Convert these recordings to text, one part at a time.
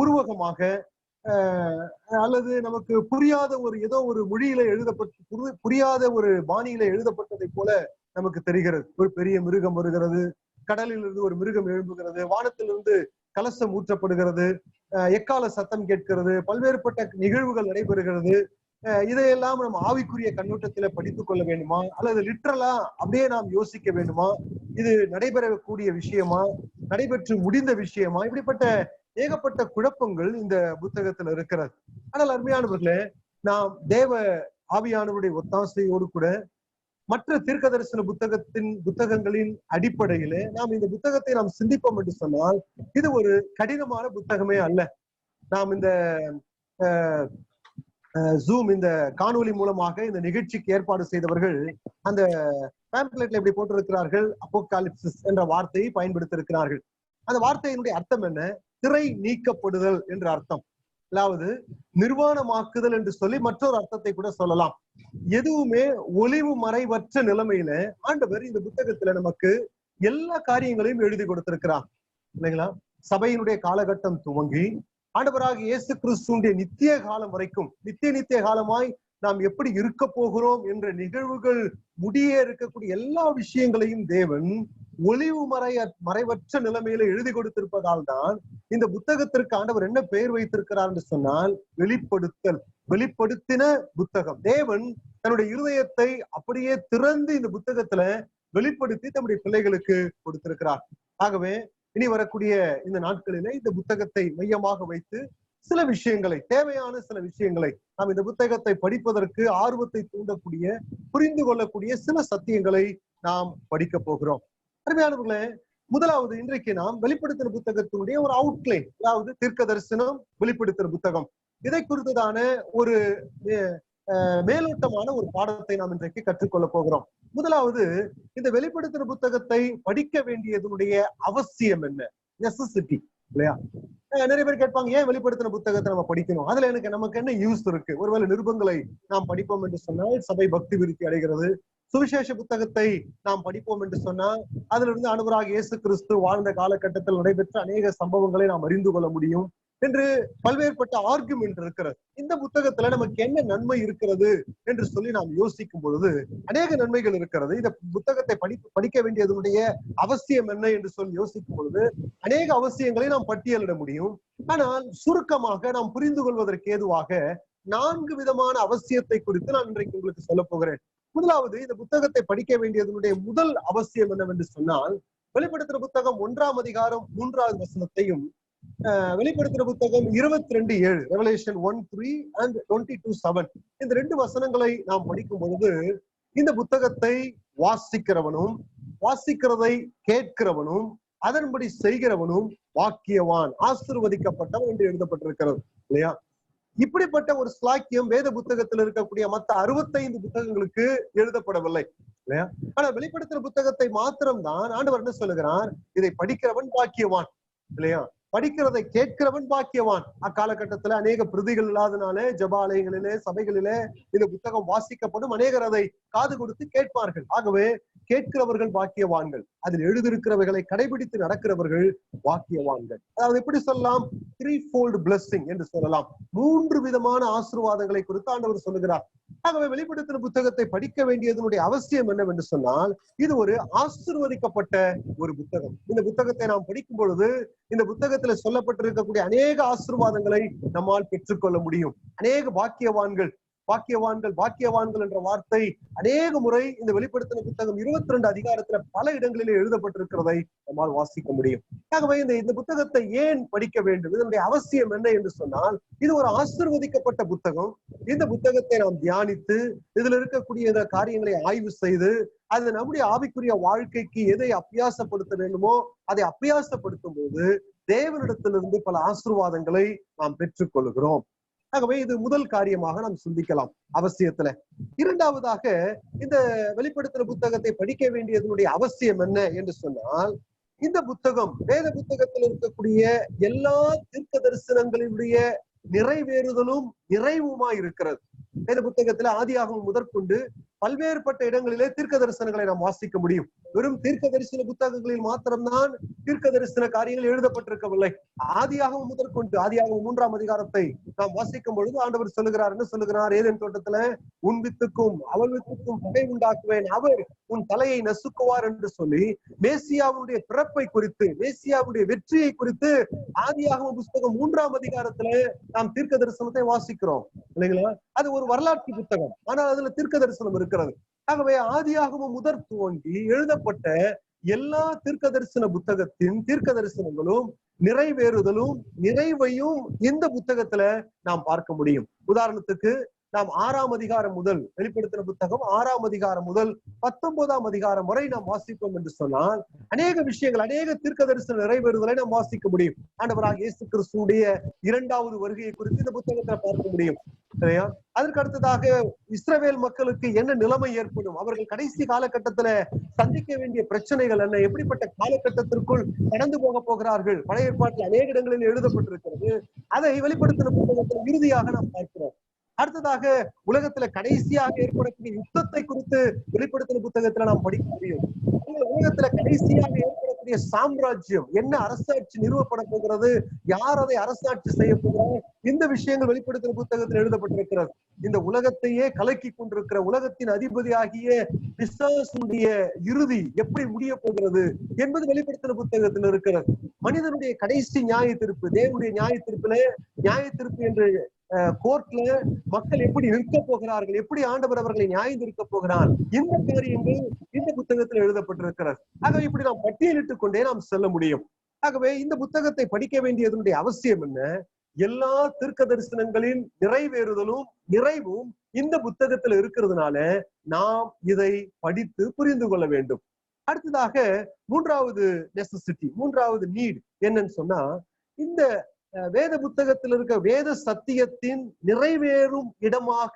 உருவகமாக அல்லது நமக்கு புரியாத ஏதோ ஒரு மொழியில எழுதப்பட்டு புரியாத ஒரு பாணியில எழுதப்பட்டதை போல நமக்கு தெரிகிறது. ஒரு பெரிய மிருகம் வருகிறது, கடலிலிருந்து ஒரு மிருகம் எழும்புகிறது, வானத்திலிருந்து கலசம் ஊற்றப்படுகிறது, எக்கால சத்தம் கேட்கிறது, பல்வேறுபட்ட நிகழ்வுகள் நடைபெறுகிறது. இதையெல்லாம் நம்ம ஆவிக்குரிய கண்ணோட்டத்தில படித்துக் கொள்ள வேண்டுமா, அல்லது லிட்ரலா அப்படியே நாம் யோசிக்க வேண்டுமா? இது நடைபெறக்கூடிய விஷயமா, நடைபெற்று முடிந்த விஷயமா? இப்படிப்பட்ட ஏகப்பட்ட குழப்பங்கள் இந்த புத்தகத்துல இருக்கிறது. ஆனால் அருமையானவர்களே, நாம் தேவ ஆவியானவருடைய ஒத்தாசையோடு கூட மற்ற தீர்க்க தரிசன புத்தகங்களின் அடிப்படையிலே நாம் இந்த புத்தகத்தை நாம் சிந்திப்போம் என்று சொன்னால், இது ஒரு கடினமான புத்தகமே அல்ல. நாம் இந்த ஜூம் இந்த காணொலி மூலமாக இந்த நிகழ்ச்சிக்கு ஏற்பாடு செய்தவர்கள் அந்த பேம்ப்ளெட்ல எப்படி போட்டிருக்கிறார்கள், அப்போகாலிப்சிஸ் என்ற வார்த்தையை பயன்படுத்தியிருக்கிறார்கள். அந்த வார்த்தையினுடைய அர்த்தம் என்ன? திரை நீக்கப்படுதல் என்ற அர்த்தம். அதாவது நிர்வாணமாக்குதல் என்று சொல்லி மற்றொரு அர்த்தத்தை கூட சொல்லலாம். எதுவுமே ஒளிவு மறைவற்ற நிலைமையில ஆண்டவர் இந்த புத்தகத்துல நமக்கு எல்லா காரியங்களையும் எழுதி கொடுத்திருக்கிறார் இல்லைங்களா? சபையினுடைய காலகட்டம் துவங்கி ஆண்டவராக இயேசு கிறிஸ்துவினுடைய நித்திய காலம் வரைக்கும், நித்திய காலமாய் நாம் எப்படி இருக்க போகிறோம் என்ற நிகழ்வுகள் முடிய இருக்கக்கூடிய எல்லா விஷயங்களையும் தேவன் ஒளிவு மறைவற்ற நிலைமையில எழுதி கொடுத்திருப்பதால் தான் இந்த புத்தகத்திற்கு ஆண்டவர் என்ன பெயர் வைத்திருக்கிறார் என்று சொன்னால் வெளிப்படுத்தின புத்தகம். தேவன் தன்னுடைய இருதயத்தை அப்படியே திறந்து இந்த புத்தகத்துல வெளிப்படுத்தி தன்னுடைய பிள்ளைகளுக்கு கொடுத்திருக்கிறார். ஆகவே இனி வரக்கூடிய இந்த நாட்களிலே இந்த புத்தகத்தை மையமாக வைத்து சில விஷயங்களை, தேவையான சில விஷயங்களை, நாம் இந்த புத்தகத்தை படிப்பதற்கு ஆர்வத்தை தூண்டக்கூடிய, புரிந்து கொள்ளக்கூடிய சில சத்தியங்களை நாம் படிக்க போகிறோம். அருமையானவர்களே, முதலாவது இன்றைக்கு நாம் வெளிப்படுத்தின புத்தகத்தினுடைய ஒரு அவுட்லைன், அதாவது தீர்க்க தரிசனம், வெளிப்படுத்தின புத்தகம், இதை குறித்ததான ஒரு மேலோட்டமான ஒரு பாடத்தை நாம் இன்றைக்கு கற்றுக்கொள்ள போகிறோம். முதலாவது, இந்த வெளிப்படுத்தின புத்தகத்தை படிக்க வேண்டியதனுடைய அவசியம் என்ன? நெசசிட்டி இல்லையா? நிறைய பேர் கேட்பாங்க, ஏன் வெளிப்படுத்தின புத்தகத்தை நம்ம படிக்கணும்? அதுல நமக்கு என்ன யூஸ் இருக்கு? ஒருவேளை நிருபங்களை நாம் படிப்போம் என்று சொன்னால் சபை பக்தி விருத்தி அடைகிறது. சுவிசேஷ புத்தகத்தை நாம் படிப்போம் என்று சொன்னால் அதுல இருந்து ஆண்டவராகிய இயேசு கிறிஸ்து வாழ்ந்த காலகட்டத்தில் நடைபெற்ற அநேக சம்பவங்களை நாம் அறிந்து கொள்ள முடியும் என்று பல்வேறுபட்ட ஆர்குமெண்ட் இருக்கிறது. இந்த புத்தகத்துல நமக்கு என்ன நன்மை இருக்கிறது என்று சொல்லி நாம் யோசிக்கும் பொழுது அநேக நன்மைகள் இருக்கிறது. இந்த புத்தகத்தை படிக்க வேண்டியதனுடைய அவசியம் என்ன என்று சொல்லி யோசிக்கும் பொழுது அநேக அவசியங்களை நாம் பட்டியலிட முடியும். ஆனால் சுருக்கமாக நாம் புரிந்து கொள்வதற்கு ஏதுவாக 4 விதமான அவசியத்தை குறித்து நான் இன்றைக்கு உங்களுக்கு சொல்ல போகிறேன். முதலாவது, இந்த புத்தகத்தை படிக்க வேண்டியதனுடைய முதல் அவசியம் என்னவென்று சொன்னால், வெளிப்படுத்தின புத்தகம் 1ஆம் அதிகாரம் 3வது வசனத்தையும், வெளிப்படுத்தின புத்தகம் 22:7, ரெவலேஷன் 1:3 and 22:7, இந்த 2 வசனங்களை நாம் படிக்கும் பொழுது இந்த புத்தகத்தை வாசிக்கிறவனும் வாசிக்கிறதை கேட்கிறவனும் அதன்படி செய்கிறவனும் வாக்கியவான், ஆசீர்வதிக்கப்பட்டவன் என்று எழுதப்பட்டிருக்கிறது இல்லையா? இப்படிப்பட்ட ஒரு ஸ்லாக்கியம் வேத புத்தகத்தில் இருக்கக்கூடிய மற்ற 65 புத்தகங்களுக்கு எழுதப்படவில்லை இல்லையா? ஆனா வெளிப்படுத்தின புத்தகத்தை மாத்திரம்தான் ஆண்டவர் என்ன சொல்லுகிறார்? இதை படிக்கிறவன் பாக்கியவான் இல்லையா? படிக்கிறதை கேட்கிறவன் பாக்கியவான். அக்காலகட்டத்துல அநேக பிரதிகள் இல்லாதனாலே ஜபாலயங்களிலே, சபைகளிலே இந்த புத்தகம் வாசிக்கப்படும். அநேகர் அதை காது கொடுத்து கேட்பார்கள். ஆகவே கேட்கிறவர்கள் பாக்கியவான்கள், அதில் எழுதியிருக்கிறவைகளை கடைபிடித்து நடக்கிறவர்கள் பாக்கியவான்கள். அதாவது எப்படி சொல்லலாம்? 3-fold blessing என்று சொல்லலாம். 3 விதமான ஆசீர்வாதங்களை குறித்து ஆண்டவர் சொல்லுகிறார். ஆகவே வெளிப்படுத்தின புத்தகத்தை படிக்க வேண்டியதனுடைய அவசியம் என்னவென்று சொன்னால், இது ஒரு ஆசீர்வதிக்கப்பட்ட ஒரு புத்தகம். இந்த புத்தகத்தை நாம் படிக்கும் பொழுது இந்த புத்தகத்துல சொல்லப்பட்டிருக்கக்கூடிய அநேக ஆசீர்வாதங்களை நம்மால் பெற்றுக்கொள்ள முடியும். அநேக பாக்கியவான்கள் என்ற வார்த்தை அநேக முறை இந்த வெளிப்படுத்தின புத்தகம் 22 அதிகாரத்துல பல இடங்களிலே எழுதப்பட்டிருக்கிறதை நம்மால் வாசிக்க முடியும். ஆகவே இந்த புத்தகத்தை ஏன் படிக்க வேண்டும்? இதனுடைய அவசியம் என்ன என்று சொன்னால், இது ஒரு ஆசீர்வதிக்கப்பட்ட புத்தகம். இந்த புத்தகத்தை நாம் தியானித்து இதுல இருக்கக்கூடிய காரியங்களை ஆய்வு செய்து அது நம்முடைய ஆவிக்குரிய வாழ்க்கைக்கு எதை அபியாசப்படுத்த வேண்டுமோ அதை அபியாசப்படுத்தும் போது தேவனிடத்திலிருந்து பல ஆசீர்வாதங்களை நாம் பெற்றுக் கொள்கிறோம். ஆகவே இது முதல் காரியமாக நாம் சிந்திக்கலாம் அவசியத்துல. இரண்டாவதாக, இந்த வெளிப்படுத்தின புத்தகத்தை படிக்க வேண்டியதனுடைய அவசியம் என்ன என்று சொன்னால், இந்த புத்தகம் வேத புத்தகத்தில் இருக்கக்கூடிய எல்லா தீர்க்க தரிசனங்களினுடைய நிறைவேறுதலும் நிறைவுமாய் இருக்கிறது. வேத புத்தகத்துல ஆதியாகமம் முதற்கொண்டு பல்வேறுபட்ட இடங்களிலே தீர்க்க தரிசனங்களை நாம் வாசிக்க முடியும். வெறும் தீர்க்க தரிசன புத்தகங்களில் மாத்திரம்தான் தீர்க்க தரிசன காரியங்கள் எழுதப்பட்டிருக்கவில்லை. ஆதியாகமம் முதற்கொண்டு ஆதியாகமம் 3ஆம் அதிகாரத்தை நாம் வாசிக்கும் பொழுது ஆண்டவர் சொல்லுகிறார், என்ன சொல்லுகிறார்? ஏதேன் தோட்டத்துல உன் வித்துக்கும் அவள் வித்துக்கும் பகை உண்டாக்குவேன், அவர் உன் தலையை நசுக்குவார் என்று சொல்லி மேசியாவுடைய பிறப்பை குறித்து, மேசியாவுடைய வெற்றியை குறித்து ஆதியாகம புஸ்தகம் 3ஆம் அதிகாரத்துல நாம் தீர்க்க தரிசனத்தை வாசிக்கிறோம் இல்லைங்களா? அது ஒரு வரலாற்று புத்தகம், ஆனால் அதுல தீர்க்க தரிசனம் இருக்கிறது. ஆகவே ஆதியாகமம் முதற் துவங்கி எழுதப்பட்ட எல்லா தீர்க்க தரிசன புத்தகத்தின் தீர்க்க தரிசனங்களும் நிறைவேறுதலும் நிறைவையும் இந்த புத்தகத்துல நாம் பார்க்க முடியும். உதாரணத்துக்கு நாம் 6ஆம் அதிகாரம் முதல், வெளிப்படுத்தின புத்தகம் 6ஆம் அதிகாரம் முதல் 19ஆம் அதிகாரம் வரை நாம் வாசிப்போம் என்று சொன்னால் அநேக விஷயங்கள், அநேக தீர்க்க தரிசன நிறைவேறுதலை நாம் வாசிக்க முடியும். ஆண்டவராக இயேசு கிறிஸ்துவுடைய 2வது வருகையை குறித்து இந்த புத்தகத்தை பார்க்க முடியும். சரியா? அதற்கு அடுத்ததாக இஸ்ரவேல் மக்களுக்கு என்ன நிலைமை ஏற்படும், அவர்கள் கடைசி காலகட்டத்துல சந்திக்க வேண்டிய பிரச்சனைகள் என்ன, எப்படிப்பட்ட காலகட்டத்திற்குள் கடந்து போக போகிறார்கள், பழைய ஏற்பாட்டில் அநேக இடங்களில் எழுதப்பட்டிருக்கிறது. அதை வெளிப்படுத்தின புத்தகத்தில் இறுதியாக நாம் பார்க்கிறோம். அடுத்ததாக உலகத்துல கடைசியாக ஏற்படக்கூடிய யுத்தத்தை குறித்து வெளிப்படுத்தின புத்தகத்துல நாம் படிக்க முடியும். உலகத்துல கடைசியாக ஏற்படக்கூடிய சாம்ராஜ்யம் என்ன, அரசாட்சி நிறுவப்பட போகிறது, யார் அதை அரசாட்சி செய்ய போகிறார், இந்த விஷயங்கள் வெளிப்படுத்தின புத்தகத்தில் எழுதப்பட்டிருக்கிறது. இந்த உலகத்தையே கலக்கி கொண்டிருக்கிற உலகத்தின் அதிபதியாகிய பிசாசுடைய இறுதி எப்படி முடிய போகிறது என்பது வெளிப்படுத்தின புத்தகத்தில் இருக்கிறது. மனிதனுடைய கடைசி நியாய தீர்ப்பு, தேவனுடைய நியாய தீர்ப்பு என்று கோர்ட்ல மக்கள் எப்படி நிற்க போகிறார்கள், எப்படி ஆண்டவர் அவர்களை நியாயம் தீர்க்க போகிறார், இந்த காரியங்கள் இந்த புத்தகத்தில் எழுதப்பட்டிருக்கிறது. ஆகவே இப்படி நாம் பட்டியலிட்டுக் கொண்டே நாம் செல்ல முடியும். ஆகவே இந்த புத்தகத்தை படிக்க வேண்டியதனுடைய அவசியம் என்ன? எல்லா தீர்க்க தரிசனங்களின் நிறைவேறுதலும் நிறைவும் இந்த புத்தகத்தில் இருக்கிறதுனால நாம் இதை படித்து புரிந்து கொள்ள வேண்டும். அடுத்ததாக 3வது நெசசிட்டி, 3வது நீட் என்னன்னு சொன்னா, இந்த வேத புத்தகத்தில் இருக்க வேத சத்தியத்தின் நிறைவேறும் இடமாக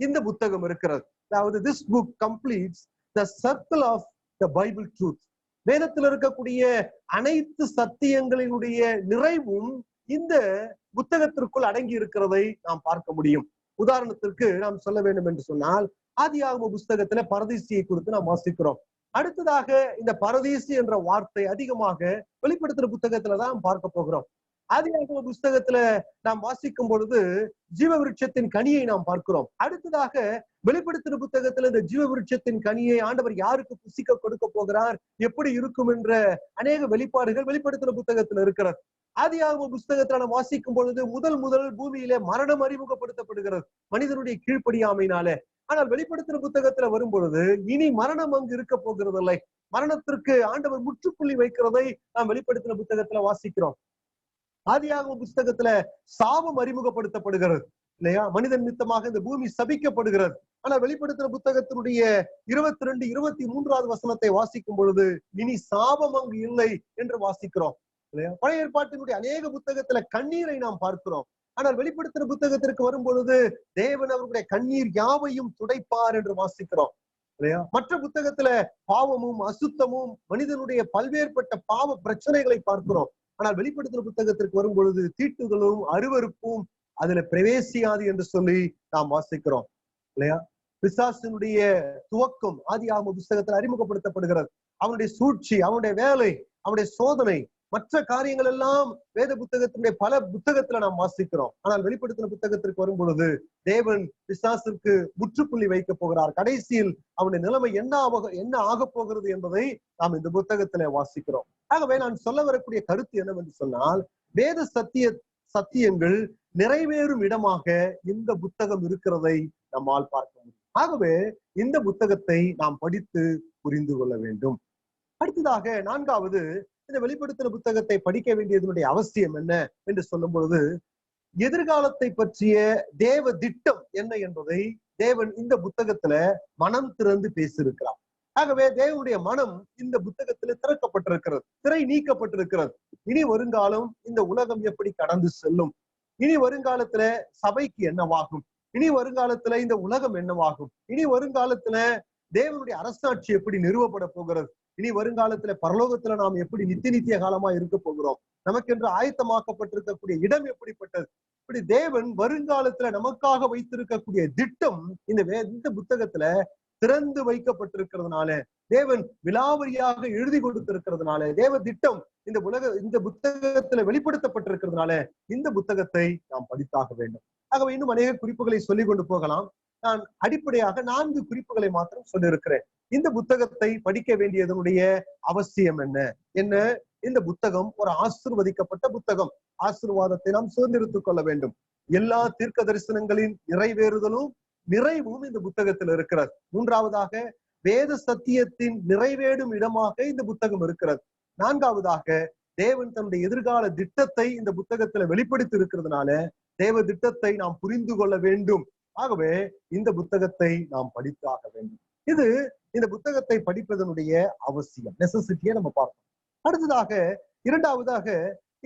இந்த புத்தகம் இருக்கிறது. அதாவது this book completes the circle of the Bible truth. வேதத்தில் இருக்கக்கூடிய அனைத்து சத்தியங்களினுடைய நிறைவும் இந்த புத்தகத்திற்குள் அடங்கி இருக்கிறதை நாம் பார்க்க முடியும். உதாரணத்திற்கு நாம் சொல்ல வேண்டும் என்று சொன்னால், ஆதியாகம புஸ்தகத்துல பரதீசியை குறித்து நாம் வாசிக்கிறோம். அடுத்ததாக இந்த பரதீசி என்ற வார்த்தை அதிகமாக வெளிப்படுத்துற புத்தகத்துலதான் பார்க்க போகிறோம். ஆதியாகம புஸ்தகத்துல நாம் வாசிக்கும் பொழுது ஜீவ விருட்சத்தின் கனியை நாம் பார்க்கிறோம். அடுத்ததாக வெளிப்படுத்தின புத்தகத்துல இந்த ஜீவ விருட்சத்தின் கனியை ஆண்டவர் யாருக்கு புசிக்க கொடுக்க போகிறார், எப்படி இருக்கும் என்ற அநேக வெளிப்பாடுகள் வெளிப்படுத்தின புத்தகத்துல இருக்கிறது. ஆதியாகம புஸ்தகத்துல நாம் வாசிக்கும் பொழுது முதல் பூமியிலே மரணம் அறிமுகப்படுத்தப்படுகிறது மனிதனுடைய கீழ்ப்படியாமையினாலே. ஆனால் வெளிப்படுத்தின புத்தகத்துல வரும் பொழுது இனி மரணம் அங்கு இருக்க போகிறது இல்லை, மரணத்திற்கு ஆண்டவர் முற்றுப்புள்ளி வைக்கிறதை நாம் வெளிப்படுத்தின புத்தகத்துல வாசிக்கிறோம். ஆதியாகம புஸ்தகத்துல சாபம் அறிமுகப்படுத்தப்படுகிறது இல்லையா, மனிதன் நிமித்தமாக இந்த பூமி சபிக்கப்படுகிறது. ஆனா வெளிப்படுத்தின புத்தகத்தினுடைய 22, 23வது வசனத்தை வாசிக்கும் பொழுது இனி சாபம் அங்கு இல்லை என்று வாசிக்கிறோம் இல்லையா. பழைய ஏற்பாட்டினுடைய அநேக புத்தகத்துல கண்ணீரை நாம் பார்க்கிறோம். ஆனால் வெளிப்படுத்தின புத்தகத்திற்கு வரும் பொழுது தேவன் அவர்களுடைய கண்ணீர் யாவையும் துடைப்பார் என்று வாசிக்கிறோம் இல்லையா. மற்ற புத்தகத்துல பாவமும் அசுத்தமும் மனிதனுடைய பல்வேறுபட்ட பாவ பிரச்சனைகளை பார்க்கிறோம். ஆனால் வெளிப்படுத்தின புத்தகத்திற்கு வரும் பொழுது தீட்டுகளும் அருவருப்பும் அதுல பிரவேசியாது என்று சொல்லி நாம் வாசிக்கிறோம் இல்லையா. பிசாசினுடைய துவக்கம் ஆதியாகம புஸ்தகத்தில் அறிமுகப்படுத்தப்படுகிறது. அவனுடைய சூழ்ச்சி, அவனுடைய வேலை, அவனுடைய சோதனை, மற்ற காரியங்கள் எல்லாம் வேத புத்தகத்தினுடைய பல புத்தகத்துல நாம் வாசிக்கிறோம். ஆனால் வெளிப்படுத்தின புத்தகத்திற்கு வரும் பொழுது தேவன் பிசாசிற்கு முற்றுப்புள்ளி வைக்க போகிறார். கடைசியில் அவனுடைய நிலைமை என்ன ஆக போகிறது என்பதை நாம் இந்த புத்தகத்துல வாசிக்கிறோம். ஆகவே நான் சொல்ல வரக்கூடிய கருத்து என்னவென்று சொன்னால், வேத சத்தியங்கள் நிறைவேறும் இடமாக இந்த புத்தகம் இருக்கிறதை நம்மால் பார்க்க முடியும். ஆகவே இந்த புத்தகத்தை நாம் படித்து புரிந்து கொள்ள வேண்டும். அடுத்ததாக 4வது, இந்த வெளிப்படுத்தின புத்தகத்தை படிக்க வேண்டியதனுடைய அவசியம் என்ன என்று சொல்லும் பொழுது, எதிர்காலத்தை பற்றிய தேவ திட்டம் என்ன என்பதை தேவன் இந்த புத்தகத்துல மனம் திறந்து பேசியிருக்கிறார். ஆகவே தேவனுடைய மனம் இந்த புத்தகத்துல திறக்கப்பட்டிருக்கிறது, திரை நீக்கப்பட்டிருக்கிறது. இனி வருங்காலம் இந்த உலகம் எப்படி கடந்து செல்லும், இனி வருங்காலத்துல சபைக்கு என்னவாகும், இனி வருங்காலத்துல இந்த உலகம் என்னவாகும், இனி வருங்காலத்துல தேவனுடைய அரசாட்சி எப்படி நிறுவப்பட போகிறது, இனி வருங்காலத்துல பரலோகத்துல நாம் எப்படி நித்திய காலமா இருக்க போகிறோம், நமக்கென்று ஆயத்தமாக்கப்பட்டிருக்கக்கூடிய இடம் எப்படிப்பட்டது, இப்படி தேவன் வருங்காலத்துல நமக்காக வைத்திருக்கக்கூடிய திட்டம் இந்த புத்தகத்துல திறந்து வைக்கப்பட்டிருக்கிறதுனால, தேவன் விலாவரியாக எழுதி கொடுத்திருக்கிறதுனால, தேவ திட்டம் இந்த புத்தகத்துல வெளிப்படுத்தப்பட்டிருக்கிறதுனால இந்த புத்தகத்தை நாம் படித்தாக வேண்டும். ஆகவே இன்னும் அநேக குறிப்புகளை சொல்லிக் கொண்டு போகலாம். நான் அடிப்படையாக 4 குறிப்புகளை மாத்திரம் சொல்லியிருக்கிறேன். இந்த புத்தகத்தை படிக்க வேண்டியதனுடைய அவசியம் என்ன? இந்த புத்தகம் ஒரு ஆசீர்வதிக்கப்பட்ட புத்தகம். ஆசீர்வாதத்தை நாம் சுதந்திரித்துக் கொள்ள வேண்டும். எல்லா தீர்க்க தரிசனங்களின் நிறைவும் இந்த புத்தகத்தில் இருக்கிறது. 3ஆவதாக, வேத சத்தியத்தின் நிறைவேறும் இடமாக இந்த புத்தகம் இருக்கிறது. 4ஆவதாக, தேவன் தன்னுடைய எதிர்கால திட்டத்தை இந்த புத்தகத்துல வெளிப்படுத்தி இருக்கிறதுனால தேவ திட்டத்தை நாம் புரிந்து கொள்ள வேண்டும். ஆகவே இந்த புத்தகத்தை நாம் படித்தாக வேண்டும். இது இந்த புத்தகத்தை படிப்பதனுடைய அவசியம், நெசசிட்டியை நம்ம பார்ப்போம். அடுத்ததாக, 2ஆவதாக,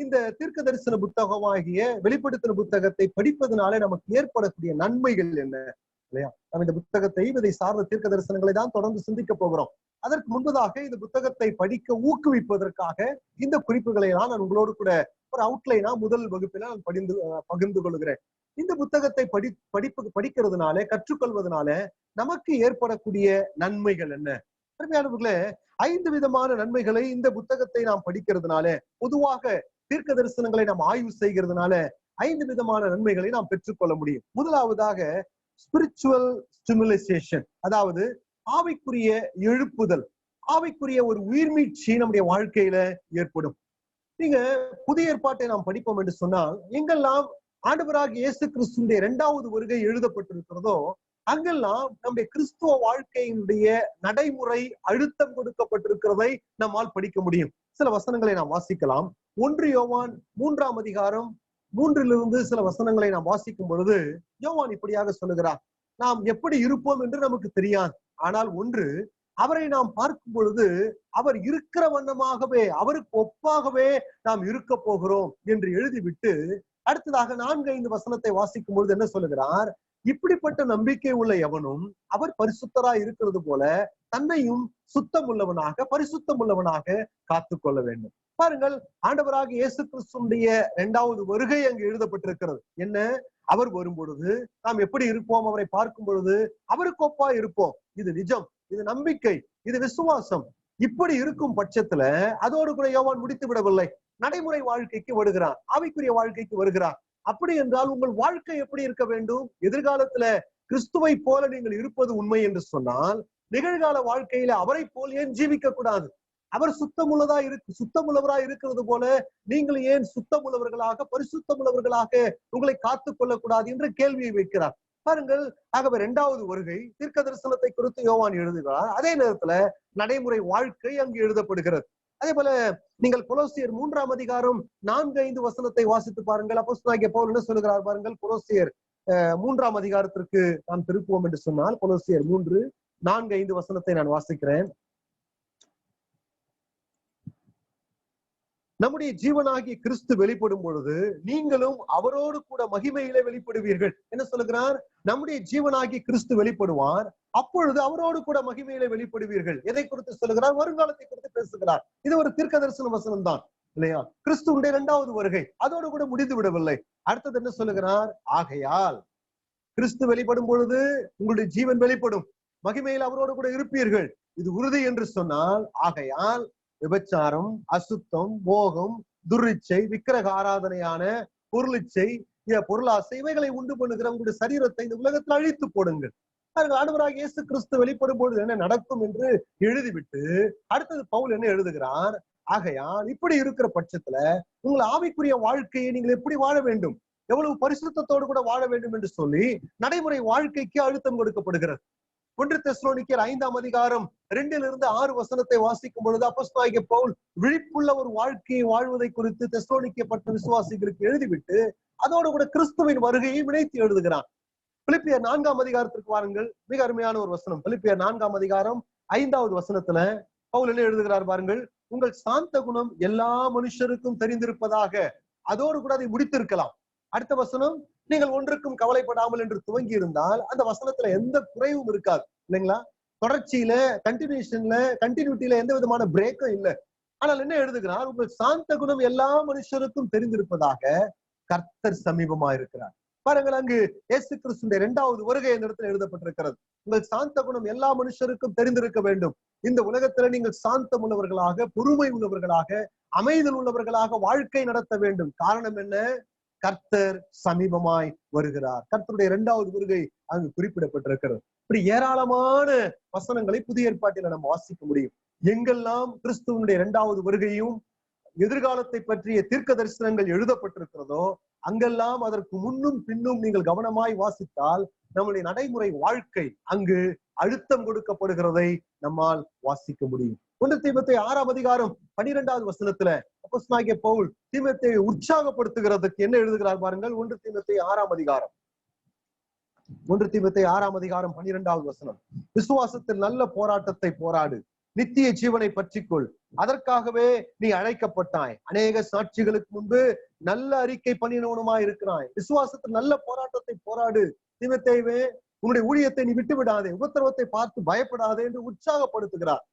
இந்த தீர்க்க தரிசன புத்தகமாகிய வெளிப்படுத்தின புத்தகத்தை படிப்பதனாலே நமக்கு ஏற்படக்கூடிய நன்மைகள் என்ன இல்லையா? நம்ம இந்த புத்தகத்தை இதை சார்ந்த தீர்க்க தரிசனங்களை தான் தொடர்ந்து சிந்திக்க போகிறோம். அதற்கு முன்பதாக இந்த புத்தகத்தை படிக்க ஊக்குவிப்பதற்காக இந்த குறிப்புகளை நான் உங்களோடு கூட ஒரு அவுட்லைனா முதல் வகுப்பில நான் பகிர்ந்து கொள்கிறேன். இந்த புத்தகத்தை படிக்கிறதுனால, கற்றுக்கொள்வதனால நமக்கு ஏற்படக்கூடிய நன்மைகள் என்ன? அருமையானவர்களே, 5 விதமான நன்மைகளை இந்த புத்தகத்தை நாம் படிக்கிறதுனால, பொதுவாக தீர்க்க தரிசனங்களை நாம் ஆய்வு செய்கிறதுனால 5 விதமான நன்மைகளை நாம் பெற்றுக்கொள்ள முடியும். முதலாவதாக, ஸ்பிரிச்சுவல் ஸ்டிமுலேஷன், அதாவது ஆவிக்குரிய எழுப்புதல், ஆவிக்குரிய ஒரு உயிர்மீட்சி நம்முடைய வாழ்க்கையில ஏற்படும். நீங்க புதிய ஏற்பாட்டை நாம் படிப்போம் என்று சொன்னால், எங்கெல்லாம் ஆண்டவராகிய இயேசு கிறிஸ்துவினுடைய 2வது வருகை எழுதப்பட்டிருக்கிறதோ அங்கெல்லாம் நம்முடைய கிறிஸ்துவ வாழ்க்கையினுடைய நடைமுறை அழுத்தம் கொடுக்கப்பட்டிருக்கிறதை நம்மால் படிக்க முடியும். சில வசனங்களை நாம் வாசிக்கலாம். 1 யோவான் 3ஆம் அதிகாரம் 3லிருந்து சில வசனங்களை நாம் வாசிக்கும் பொழுது யோவான் இப்படியாக சொல்லுகிறார், நாம் எப்படி இருப்போம் என்று நமக்கு தெரியாது, ஆனால் ஒன்று, அவரை நாம் பார்க்கும் பொழுது அவர் இருக்கிற வண்ணமாகவே, அவருக்கு ஒப்பாகவே நாம் இருக்க போகிறோம் என்று எழுதிவிட்டு அடுத்ததாக 4-5 வசனத்தை வாசிக்கும் பொழுது என்ன சொல்லுகிறார், இப்படிப்பட்ட நம்பிக்கை உள்ள எவனும் அவர் பரிசுத்தராய் இருக்கிறது போல தன்னையும் சுத்தம் உள்ளவனாக பரிசுத்தம் உள்ளவனாக காத்துக்கொள்ள வேண்டும். பாருங்கள், ஆண்டவராக இயேசு கிறிஸ்துடைய 2வது வருகை அங்கு எழுதப்பட்டிருக்கிறது. என்ன? அவர் வரும் பொழுது நாம் எப்படி இருப்போம்? அவரை பார்க்கும் பொழுது அவருக்கு ஒப்பா இருப்போம். இது நிஜம், இது நம்பிக்கை, இது விசுவாசம். இப்படி இருக்கும் பட்சத்துல அதோடு கூட யோவான் முடித்து விடவில்லை, நடைமுறை வாழ்க்கைக்கு வருகிறார், ஆவிக்குரிய வாழ்க்கைக்கு வருகிறார். அப்படி என்றால் உங்கள் வாழ்க்கை எப்படி இருக்க வேண்டும்? எதிர்காலத்துல கிறிஸ்துவை போல நீங்கள் இருப்பது உண்மை என்று சொன்னால், நிகழ்கால வாழ்க்கையில அவரை போல் ஏன் ஜீவிக்க கூடாது? அவர் சுத்தமுள்ளவராய் இருக்கிறது போல நீங்கள் ஏன் சுத்தமுள்ளவர்களாக பரிசுத்தமுள்ளவர்களாக உங்களை காத்துக் கொள்ளக்கூடாது என்ற கேள்வியை வைக்கிறார். பாருங்கள், ஆகவே 2வது வருகை தீர்க்க தரிசனத்தை குறித்து யோவான் எழுதுகிறார். அதே நேரத்துல நடைமுறை வாழ்க்கை அங்கு எழுதப்படுகிறது. அதே போல நீங்கள் கொலோசியர் 3ஆம் அதிகாரம் 4-5 வசனத்தை வாசித்து பாருங்கள். அப்போஸ்தலனாகிய பவுல் என்ன சொல்லுகிறார் பாருங்கள். கொலோசியர் 3ஆம் அதிகாரத்திற்கு நாம் திருப்புவோம் என்று சொன்னால், கொலோசியர் 3:4-5 வசனத்தை நான் வாசிக்கிறேன். நம்முடைய ஜீவனாகிய கிறிஸ்து வெளிப்படும் பொழுது நீங்களும் அவரோடு கூட மகிமையிலே வெளிப்படுவீர்கள். என்ன சொல்லுகிறார்? நம்முடைய ஜீவனாகிய கிறிஸ்து வெளிப்படுவார், அப்பொழுது அவரோடு கூட மகிமையிலே வெளிப்படுவீர்கள். எதை குறித்து சொல்லுகிறார்? வருங்காலத்தை குறித்து பேசுகிறார். இது ஒரு தீர்க்க தரிசன வசனம் தான் இல்லையா? கிறிஸ்துவுடைய 2வது வருகை அதோடு கூட முடிந்து விடவில்லை. அடுத்தது என்ன சொல்லுகிறார்? ஆகையால் கிறிஸ்து வெளிப்படும் பொழுது உங்களுடைய ஜீவன் வெளிப்படும், மகிமையில் அவரோடு கூட இருப்பீர்கள், இது உறுதி என்று சொன்னால், ஆகையால் விபச்சாரம், அசுத்தம், மோகம், துர்ரிச்சை, விக்கிரக ஆராதனையான பொருளிச்சை, பொருளாசை இவைகளை உண்டு பண்ணுகிற உங்களுடைய சரீரத்தை இந்த உலகத்தில் அழித்து போடுங்கள். ஆண்டவராகிய இயேசு கிறிஸ்து வெளிப்படும் பொழுது என்ன நடக்கும் என்று எழுதிவிட்டு அடுத்தது பவுல் என்ன எழுதுகிறார்? ஆகையால் இப்படி இருக்கிற பட்சத்துல உங்கள் ஆவிக்குரிய வாழ்க்கையை நீங்கள் எப்படி வாழ வேண்டும், எவ்வளவு பரிசுத்தத்தோடு கூட வாழ வேண்டும் என்று சொல்லி நடைமுறை வாழ்க்கைக்கு அழுத்தம் கொடுக்கப்படுகிறது. 1 தெசலோனிக்கேயர் 5ஆம் அதிகாரம் 2-6 வசனத்தை வாசிக்கும் பொழுது அப்போஸ்தலனாகிய பவுல் விழிப்புள்ள ஒரு வாழ்க்கையை வாழ்வதை குறித்து தெசலோனிக்கே பட்ட விசுவாசிகளுக்கு எழுதிவிட்டு அதோடு கூட கிறிஸ்துவின் வருகையை இணைத்து எழுதுகிறான். பிலிப்பியர் 4ஆம் அதிகாரத்திற்கு வாருங்கள். மிக அருமையான ஒரு வசனம். பிலிப்பியர் 4ஆம் அதிகாரம் 5வது வசனத்துல பவுல் என்ன எழுதுகிறார் பாருங்கள். உங்கள் சாந்த குணம் எல்லா மனுஷருக்கும் தெரிந்திருப்பதாக. அதோடு கூட அதை முடித்திருக்கலாம். அடுத்த வசனம், நீங்கள் ஒன்றுக்கும் கவலைப்படாமல் என்று துவங்கி இருந்தால் அந்த வசனத்துல எந்த குறைவும் இருக்காது இல்லைங்களா? தொடர்ச்சியில கண்டினியூட்டியில எந்த விதமான பிரேக்கும் இல்லை. ஆனால் என்ன எழுதுகிறார்? உங்கள் சாந்த குணம் எல்லா மனுஷருக்கும் தெரிந்திருப்பதாக கர்த்தர் சமீபமா இருக்கிறார். பாருங்கள், அங்கு இயேசு கிறிஸ்துடைய 2வது வருகை இந்த இடத்துல எழுதப்பட்டிருக்கிறது. உங்கள் சாந்த குணம் எல்லா மனுஷருக்கும் தெரிந்திருக்க வேண்டும். இந்த உலகத்துல நீங்கள் சாந்தம் உள்ளவர்களாக, பொறுமை உள்ளவர்களாக, அமைதல் உள்ளவர்களாக வாழ்க்கை நடத்த வேண்டும். காரணம் என்ன? கர்த்தர் சமீபமாய் வருகிறார். கர்த்தருடைய 2வது வருகை அங்கு குறிப்பிடப்பட்டிருக்கிறது. இப்படி ஏராளமான வசனங்களை புதிய ஏற்பாட்டில நம்ம வாசிக்க முடியும். எங்கெல்லாம் கிறிஸ்துவனுடைய 2வது வருகையும் எதிர்காலத்தை பற்றிய தீர்க்க தரிசனங்கள் எழுதப்பட்டிருக்கிறதோ அங்கெல்லாம் அதற்கு முன்னும் பின்னும் நீங்கள் கவனமாய் வாசித்தால் நம்முடைய நடைமுறை வாழ்க்கை அங்கு அழுத்தம் கொடுக்கப்படுகிறதை நம்மால் வாசிக்க முடியும். 1 தீமோத்தேயு 6ஆம் அதிகாரம் 12வது வசனத்துல அப்போஸ்தலனாகிய பவுல் தீமோத்தேயுவை உற்சாகப்படுத்துகிறதுக்கு என்ன எழுதுகிறார் பாருங்கள். 1 தீமோத்தேயு 6ஆம் அதிகாரம் 1 தீமோத்தேயு 6ஆம் அதிகாரம் 12வது வசனம். விசுவாசத்தில் நல்ல போராட்டத்தை போராடு, நித்திய ஜீவனை பற்றிக்கொள், அதற்காகவே நீ அழைக்கப்பட்டாய், அநேக சாட்சிகளுக்கு முன்பு நல்ல அறிக்கை பண்ணினவனுமாய் இருக்கிறாய். விசுவாசத்தில் நல்ல போராட்டத்தை போராடு. தீமோத்தேயுவே, உன்னுடைய ஊழியத்தை நீ விட்டு விடாதே, உபத்திரவத்தை பார்த்து பயப்படாதே என்று உற்சாகப்படுத்துகிறார்.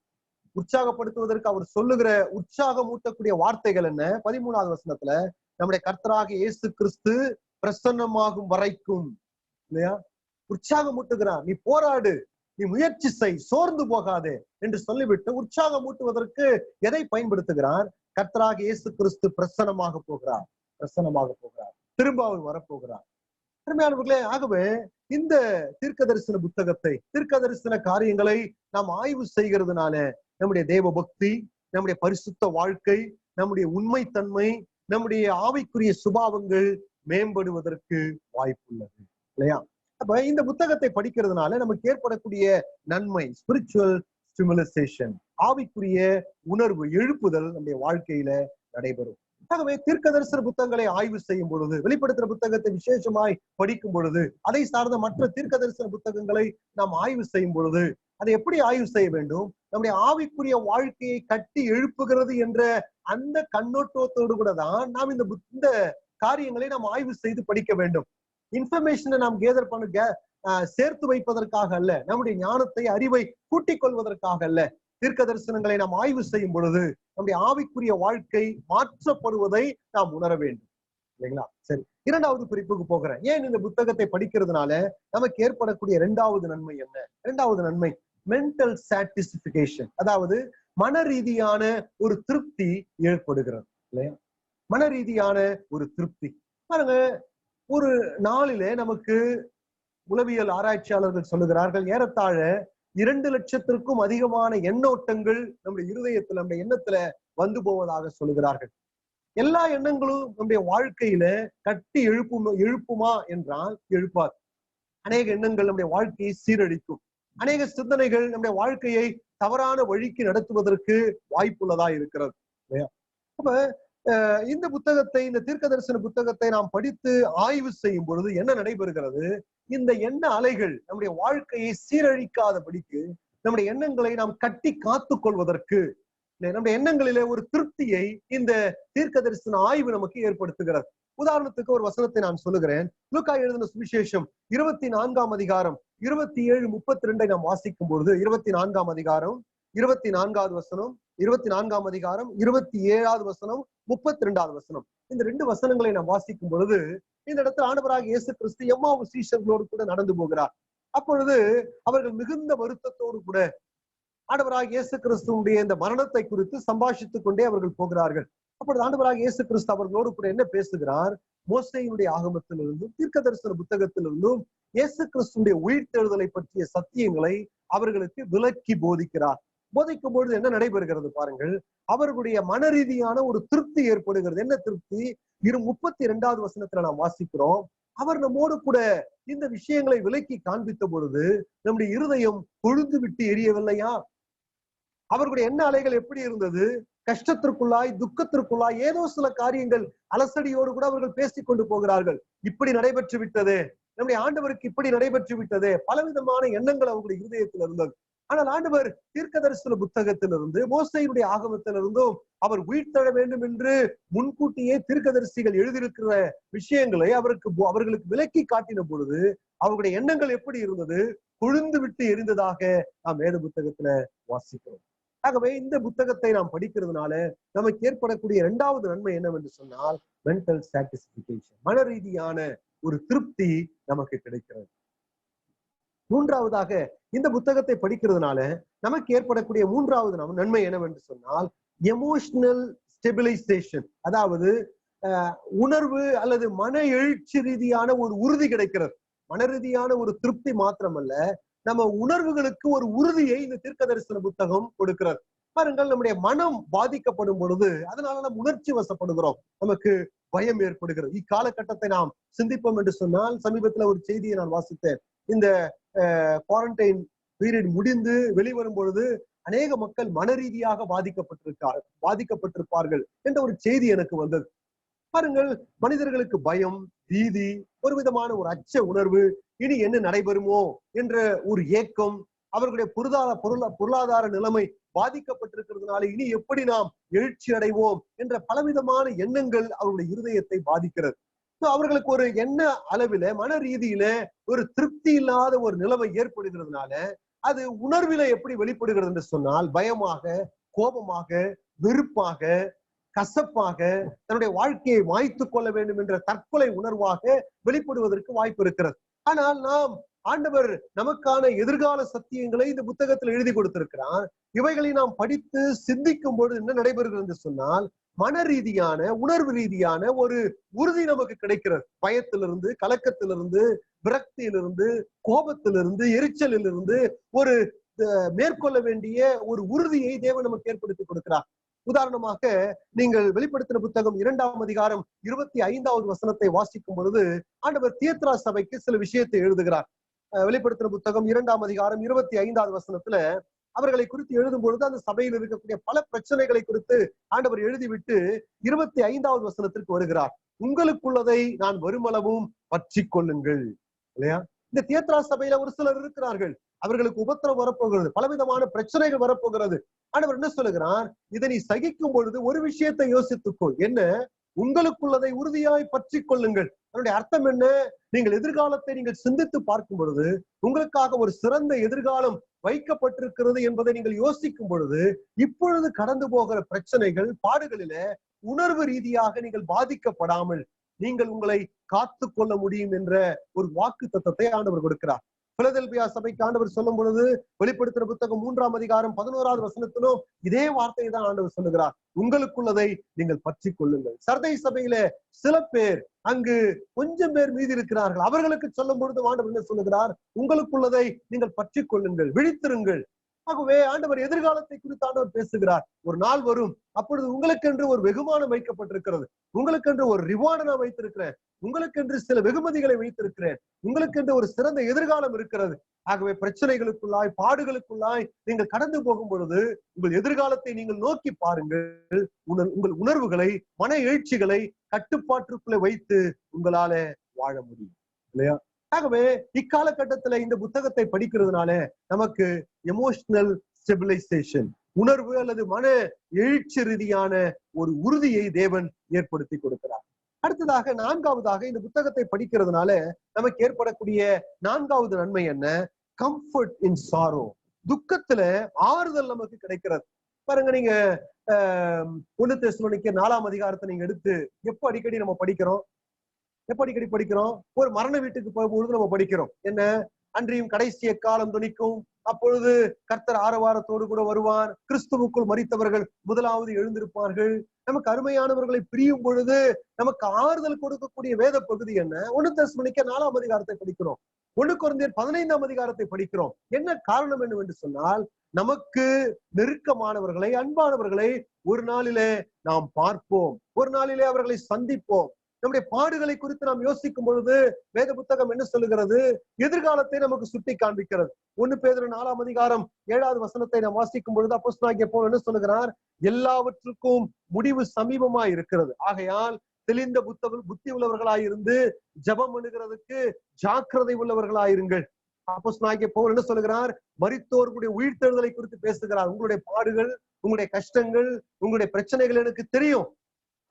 உற்சாகப்படுத்துவதற்கு அவர் சொல்லுகிற உற்சாகம் ஊட்டக்கூடிய வார்த்தைகள் என்ன? 13வது வசனத்துல நம்முடைய கர்த்தராகிய இயேசு கிறிஸ்து பிரசன்னமாகும் வரைக்கும், இல்லையா, உற்சாகம் ஊட்டுகிறார். நீ போராடு, நீ முயற்சி செய், சோர்ந்து போகாதே என்று சொல்லிவிட்டு உற்சாகம் ஊட்டுவதற்கு எதை பயன்படுத்துகிறார்? கர்த்தராகிய இயேசு கிறிஸ்து பிரசன்னமாக போகிறார், திரும்ப அவர் வரப்போகிறார். அருமையானவர்களே, ஆகவே இந்த தீர்க்க தரிசன புத்தகத்தை, தீர்க்க தரிசன காரியங்களை நாம் ஆய்வு செய்கிறதுனால நம்முடைய தேவ பக்தி, நம்முடைய பரிசுத்த வாழ்க்கை, நம்முடைய உண்மைத்தன்மை, நம்முடைய ஆவிக்குரிய சுபாவங்கள் மேம்படுவதற்கு வாய்ப்புள்ளது, இல்லையா? அப்ப இந்த புத்தகத்தை படிக்கிறதுனால நமக்கு ஏற்படக்கூடிய நன்மை, ஸ்பிரிச்சுவல் ஸ்டிமுலேஷன், ஆவிக்குரிய உணர்வு எழுப்புதல் நம்முடைய வாழ்க்கையில நடைபெறும். ஆகவே தீர்க்க தரிசன புத்தகங்களை ஆய்வு செய்யும் பொழுது, வெளிப்படுத்துற புத்தகத்தை விசேஷமாய் படிக்கும் பொழுது, அதை சார்ந்த மற்ற தீர்க்க தரிசன புத்தகங்களை நாம் ஆய்வு செய்யும் பொழுது அதை எப்படி ஆய்வு செய்ய வேண்டும்? நம்முடைய ஆவிக்குரிய வாழ்க்கையை கட்டி எழுப்புகிறது என்ற அந்த கண்ணோட்டத்தோடு கூட தான் நாம் இந்த காரியங்களை நாம் ஆய்வு செய்து படிக்க வேண்டும். இன்ஃபர்மேஷனை நாம் கேதர் பண்ண சேர்த்து வைப்பதற்காக அல்ல, நம்முடைய ஞானத்தை, அறிவை கூட்டிக் கொள்வதற்காக அல்ல. தீர்க்க தரிசனங்களை நாம் ஆய்வு செய்யும் பொழுது நம்முடைய ஆவிக்குரிய வாழ்க்கை மாற்றப்படுவதை நாம் உணர வேண்டும், இல்லைங்களா? சரி, 2வது குறிப்புக்கு போகிறேன். ஏன் இந்த புத்தகத்தை படிக்கிறதுனால நமக்கு ஏற்படக்கூடிய 2வது நன்மை என்ன? 2வது நன்மை மென்டல் சாட்டிஸ்பிகேஷன், அதாவது மன ரீதியான ஒரு திருப்தி ஏற்படுகிறது, இல்லையா? மன ரீதியான ஒரு திருப்தி. பாருங்க, ஒரு நாளிலே நமக்கு உளவியல் ஆராய்ச்சியாளர்கள் சொல்லுகிறார்கள், ஏறத்தாழ 2 லட்சத்திற்கும் அதிகமான எண்ணோட்டங்கள் நம்முடைய இருதயத்துல, நம்முடைய எண்ணத்துல வந்து போவதாக சொல்லுகிறார்கள். எல்லா எண்ணங்களும் நம்முடைய வாழ்க்கையில கட்டி எழுப்புமா என்றால் எழுப்பாது. அநேக எண்ணங்கள் நம்முடைய வாழ்க்கையை சீரழிக்கும். அநேக சிந்தனைகள் நம்முடைய வாழ்க்கையை தவறான வழிக்கு நடத்துவதற்கு வாய்ப்புள்ளதா இருக்கிறது, இல்லையா? அப்ப இந்த புத்தகத்தை, இந்த தீர்க்க தரிசன புத்தகத்தை நாம் படித்து ஆய்வு செய்யும் பொழுது என்ன நடைபெறுகிறது? இந்த எண்ண அலைகள் நம்முடைய வாழ்க்கையை சீரழிக்காதபடிக்கு, நம்முடைய எண்ணங்களை நாம் கட்டி காத்து கொள்வதற்கு, நம்முடைய எண்ணங்களிலே ஒரு திருப்தியை இந்த தீர்க்க தரிசன ஆய்வு நமக்கு ஏற்படுத்துகிறது. உதாரணத்துக்கு ஒரு வசனத்தை நான் சொல்லுகிறேன். லூக்கா எழுதின சுவிசேஷம் 24ஆம் அதிகாரம் 27-32 நாம் வாசிக்கும் பொழுது, 24ஆம் அதிகாரம் 24வது வசனம், 24ஆம் அதிகாரம் 27வது வசனம், 32வது வசனம், இந்த 2 வசனங்களை நாம் வாசிக்கும் பொழுது இந்த இடத்துல ஆண்டவராகிய இயேசு கிறிஸ்து எம்மாவு சீஷர்களோடு கூட நடந்து போகிறார். அப்பொழுது அவர்கள் மிகுந்த வருத்தத்தோடு கூட ஆண்டவராகிய இயேசு கிறிஸ்துவுடைய இந்த மரணத்தை குறித்து சம்பாஷித்துக் கொண்டே அவர்கள் போகிறார்கள். அப்பொழுது ஆண்டவராகிய இயேசு கிறிஸ்து அவர்களோடு கூட என்ன பேசுகிறார்? மோசேயினுடைய ஆகமத்திலிருந்தும் தீர்க்க தரிசன புத்தகத்திலிருந்தும் இயேசு கிறிஸ்துடைய உயிர்த்தெழுதலை பற்றிய சத்தியங்களை அவர்களுக்கு விளக்கி போதிக்கிறார். போதிக்கும் பொழுது என்ன நடைபெறுகிறது பாருங்கள், அவர்களுடைய மன ரீதியான ஒரு திருப்தி ஏற்படுகிறது. என்ன திருப்தி? 32வது வசனத்துல நாம் வாசிக்கிறோம், அவர் நம்மோடு கூட இந்த விஷயங்களை விலக்கி காண்பித்த பொழுது நம்முடைய இருதயம் கொழுந்து விட்டு எரியவில்லையா? அவர்களுடைய எண்ண அலைகள் எப்படி இருந்தது? கஷ்டத்திற்குள்ளாய், துக்கத்திற்குள்ளாய், ஏதோ சில காரியங்கள் அலசடியோடு கூட அவர்கள் பேசிக் கொண்டு போகிறார்கள். இப்படி நடைபெற்று விட்டதே, நம்முடைய ஆண்டவருக்கு இப்படி நடைபெற்று விட்டதே, பலவிதமான எண்ணங்கள் அவர்களுடைய இருதயத்தில் இருந்தது. ஆனால் ஆண்டவர் தீர்க்க தரிசன புத்தகத்திலிருந்து, மோசேயினுடைய ஆகமத்திலிருந்தும் அவர் உயிர்த்தெழ வேண்டும் என்று முன்கூட்டியே தீர்க்கதரிசிகள் எழுதியிருக்கிற விஷயங்களை அவர்களுக்கு விலக்கி காட்டின பொழுது அவர்களுடைய எண்ணங்கள் எப்படி இருந்தது? கொழுந்து விட்டு எரிந்ததாக நாம் வேத புத்தகத்துல வாசிக்கிறோம். ஆகவே இந்த புத்தகத்தை நாம் படிக்கிறதுனால நமக்கு ஏற்படக்கூடிய இரண்டாவது நன்மை என்னவென்று சொன்னால் மென்டல் சாட்டிஸ்பிகேஷன், மன ரீதியான ஒரு திருப்தி நமக்கு கிடைக்கிறது. மூன்றாவதாக இந்த புத்தகத்தை படிக்கிறதுனால நமக்கு ஏற்படக்கூடிய மூன்றாவது நன்மை என்னவென்று சொன்னால் எமோஷனல் ஸ்டெபிலைசேஷன், அதாவது உணர்வு அல்லது மன எழுச்சி ரீதியான ஒரு உறுதி கிடைக்கிறது. மன ரீதியான ஒரு திருப்தி மாத்திரமல்ல, நம்ம உணர்வுகளுக்கு ஒரு உறுதியை இந்த தீர்க்க தரிசன புத்தகம் கொடுக்கிறது. பாருங்கள், நம்முடைய மனம் பாதிக்கப்படும் பொழுது அதனால நம்ம உணர்ச்சி வசப்படுகிறோம், நமக்கு பயம் ஏற்படுகிறது. இக்காலகட்டத்தை நாம் சிந்திப்போம் என்று சொன்னால், சமீபத்துல ஒரு செய்தியை நான் வாசித்தேன். இந்த குவாரண்டைன் பீரியட் முடிந்து வெளிவரும் பொழுது அநேக மக்கள் மன ரீதியாக பாதிக்கப்பட்டிருப்பார்கள் என்ற ஒரு செய்தி எனக்கு வந்தது. பாருங்கள், மனிதர்களுக்கு பயம், பீதி, ஒரு விதமான ஒரு அச்ச உணர்வு, இனி என்ன நடைபெறுமோ என்ற ஒரு ஏக்கம், அவர்களுடைய பொருளாதார நிலைமை பாதிக்கப்பட்டிருக்கிறதுனால இனி எப்படி நாம் எழுச்சி அடைவோம் என்ற பலவிதமான எண்ணங்கள் அவருடைய இருதயத்தை பாதிக்கிறது. அவர்களுக்கு ஒரு எண்ண அளவில மன ரீதியில ஒரு திருப்தி இல்லாத ஒரு நிலைமை ஏற்படுகிறதுனால அது உணர்வில எப்படி வெளிப்படுகிறது என்று சொன்னால் பயமாக, கோபமாக, வெறுப்பாக, கசப்பாக, தன்னுடைய வாழ்க்கையை மாய்த்து கொள்ள வேண்டும் என்ற தற்கொலை உணர்வாக வெளிப்படுவதற்கு வாய்ப்பு இருக்கிறது. ஆனால் நாம் ஆண்டவர் நமக்கான எதிர்கால சத்தியங்களை இந்த புத்தகத்தில் எழுதி கொடுத்திருக்கிறார். இவைகளை நாம் படித்து சிந்திக்கும் பொழுது என்ன நடைபெறுகிறது என்று சொன்னால் மன ரீதியான, உணர்வு ரீதியான ஒரு உறுதி நமக்கு கிடைக்கிறது. பயத்திலிருந்து, கலக்கத்திலிருந்து, விரக்தியிலிருந்து, கோபத்திலிருந்து, எரிச்சலிலிருந்து ஒரு மேற்கொள்ள வேண்டிய ஒரு உறுதியை தேவன் நமக்கு ஏற்படுத்தி கொடுக்கிறார். உதாரணமாக, நீங்கள் வெளிப்படுத்தின புத்தகம் 2ஆம் அதிகாரம் 25வது வசனத்தை வாசிக்கும் பொழுது ஆண்டவர் தியத்ரா சபைக்கு சில விஷயத்தை எழுதுகிறார். வெளிப்படுத்தின புத்தகம் 2ஆம் அதிகாரம் 25வது வசனத்துல அவர்களை குறித்து எழுதும் பொழுது அந்த சபையில் இருக்கக்கூடிய பல பிரச்சனைகளை குறித்து ஆண்டவர் எழுதிவிட்டு 25வது வசனத்திற்கு வருகிறார். உங்களுக்குள்ளதை நான் வருமளவும் பற்றி கொள்ளுங்கள். இல்லையா? இந்த தியத்ரா சபையில ஒரு சிலர் இருக்கிறார்கள், அவர்களுக்கு உபத்திரம் வரப்போகிறது, பலவிதமான பிரச்சனைகள் வரப்போகிறது. ஆண்டவர் என்ன சொல்லுகிறார்? இதை நீ சகிக்கும் பொழுது ஒரு விஷயத்தை யோசித்துக்கொள். என்ன? உங்களுக்குள்ளதை உறுதியாய் பற்றி கொள்ளுங்கள். அதனுடைய அர்த்தம் என்ன? நீங்கள் எதிர்காலத்தை நீங்கள் சிந்தித்து பார்க்கும் பொழுது உங்களுக்காக ஒரு சிறந்த எதிர்காலம் வைக்கப்பட்டிருக்கிறது என்பதை நீங்கள் யோசிக்கும் பொழுது இப்பொழுது கடந்து போகிற பிரச்சனைகள், பாடுகளில உணர்வு ரீதியாக நீங்கள் பாதிக்கப்படாமல் நீங்கள் உங்களை காத்து கொள்ள முடியும் என்ற ஒரு வாக்கு தத்தத்தை ஆண்டவர் கொடுக்கிறார். பிலதெல்பியா சபைக்கு ஆண்டவர் சொல்லும் பொழுது வெளிப்படுத்தின புத்தகம் 3ஆம் அதிகாரம் 11வது வசனத்திலும் இதே வார்த்தையை தான் ஆண்டவர் சொல்லுகிறார். உங்களுக்குள்ளதை நீங்கள் பற்றி கொள்ளுங்கள். சர்தை சபையில சில பேர் அங்கு கொஞ்சம் பேர் மீதி இருக்கிறார்கள். அவர்களுக்கு சொல்லும் பொழுது ஆண்டவர் என்ன சொல்லுகிறார்? உங்களுக்குள்ளதை நீங்கள் பற்றி கொள்ளுங்கள், விழித்திருங்கள். ஆகவே ஆண்டவர் எதிர்காலத்தை குறித்து ஆண்டவர் பேசுகிறார். ஒரு நாள் வரும், அப்பொழுது உங்களுக்கென்று ஒரு வெகுமானம் வைக்கப்பட்டிருக்கிறது, உங்களுக்கென்று ஒரு ரிவார்டை நான் வைத்திருக்கிறேன், உங்களுக்கென்று சில வெகுமதிகளை வைத்திருக்கிறேன், உங்களுக்கென்று ஒரு சிறந்த எதிர்காலம் இருக்கிறது. ஆகவே பிரச்சனைகளுக்குள்ளாய், பாடுகளுக்குள்ளாய் நீங்கள் கடந்து போகும் பொழுது உங்கள் எதிர்காலத்தை நீங்கள் நோக்கி பாருங்கள். உங்கள் உணர்வுகளை, மன எழுச்சிகளை கட்டுப்பாட்டுக்குள்ளே வைத்து உங்களால வாழ முடியும். இல்லையா? ஆகவே இக்காலகட்டத்துல இந்த புத்தகத்தை படிக்கிறதுனால நமக்கு எமோஷனல் ஸ்டெபிலைசேஷன், உணர்வு அல்லது மன எழுச்சி ரீதியான ஒரு உறுதியை தேவன் ஏற்படுத்தி கொடுக்கிறார். அடுத்ததாக, நான்காவதாக, இந்த புத்தகத்தை படிக்கிறதுனால நமக்கு ஏற்படக்கூடிய நான்காவது நன்மை என்ன? கம்ஃபர்ட் இன் சாரோ. துக்கத்துல ஆறுதல் நமக்கு கிடைக்கிறது. பாருங்க, நீங்க 1 தெசலோனிக்கேயர் 4ஆம் அதிகாரத்தை நீங்க எடுத்து எப்ப அடிக்கடி நம்ம படிக்கிறோம்? ஒரு மரண வீட்டுக்கு போகும்பொழுது நம்ம படிக்கிறோம். என்ன? அன்றியும் கடைசிய காலம் துணிக்கும், அப்பொழுது கர்த்தர் ஆரவாரத்தோடு கூட வருவார், கிறிஸ்துவுக்குள் மரித்தவர்கள் முதலாவது எழுந்திருப்பார்கள். நமக்கு அருமையானவர்களை பிரியும் பொழுது நமக்கு ஆறுதல் கொடுக்கக்கூடிய வேத பகுதி என்ன? 1 தெசலோனிக்கேயர் 4ஆம் அதிகாரத்தை படிக்கிறோம், 1 கொரிந்தியர் 15ஆம் அதிகாரத்தை படிக்கிறோம். என்ன காரணம் என்னவென்று சொன்னால், நமக்கு நெருக்கமானவர்களை, அன்பானவர்களை ஒரு நாளிலே நாம் பார்ப்போம், ஒரு நாளிலே அவர்களை சந்திப்போம். நம்முடைய பாடுகளை குறித்து நாம் யோசிக்கும் பொழுது வேத புத்தகம் என்ன சொல்லுகிறது? எதிர்காலத்தை நமக்கு சுட்டி காண்பிக்கிறது. 1 பேதுரு 4ஆம் அதிகாரம் 7வது வசனத்தை நாம் வாசிக்கும் பொழுது அப்போஸ்தலனாகிய பவுல் என்ன சொல்லுகிறார்? எல்லாவற்றுக்கும் முடிவு சமீபமாய் இருக்கிறது, ஆகையால் தெளிந்த புத்தி உள்ளவர்களாயிருந்து ஜெபம் பண்ணுகிறதுக்கு ஜாக்கிரதை உள்ளவர்களாயிருங்கள். அப்போஸ்தலனாகிய பவுல் என்ன சொல்லுகிறார்? மரித்தோர்களுடைய உயிர்த்தெழுதலை குறித்து பேசுகிறார். உங்களுடைய பாடுகள், உங்களுடைய கஷ்டங்கள், உங்களுடைய பிரச்சனைகள் எனக்கு தெரியும்.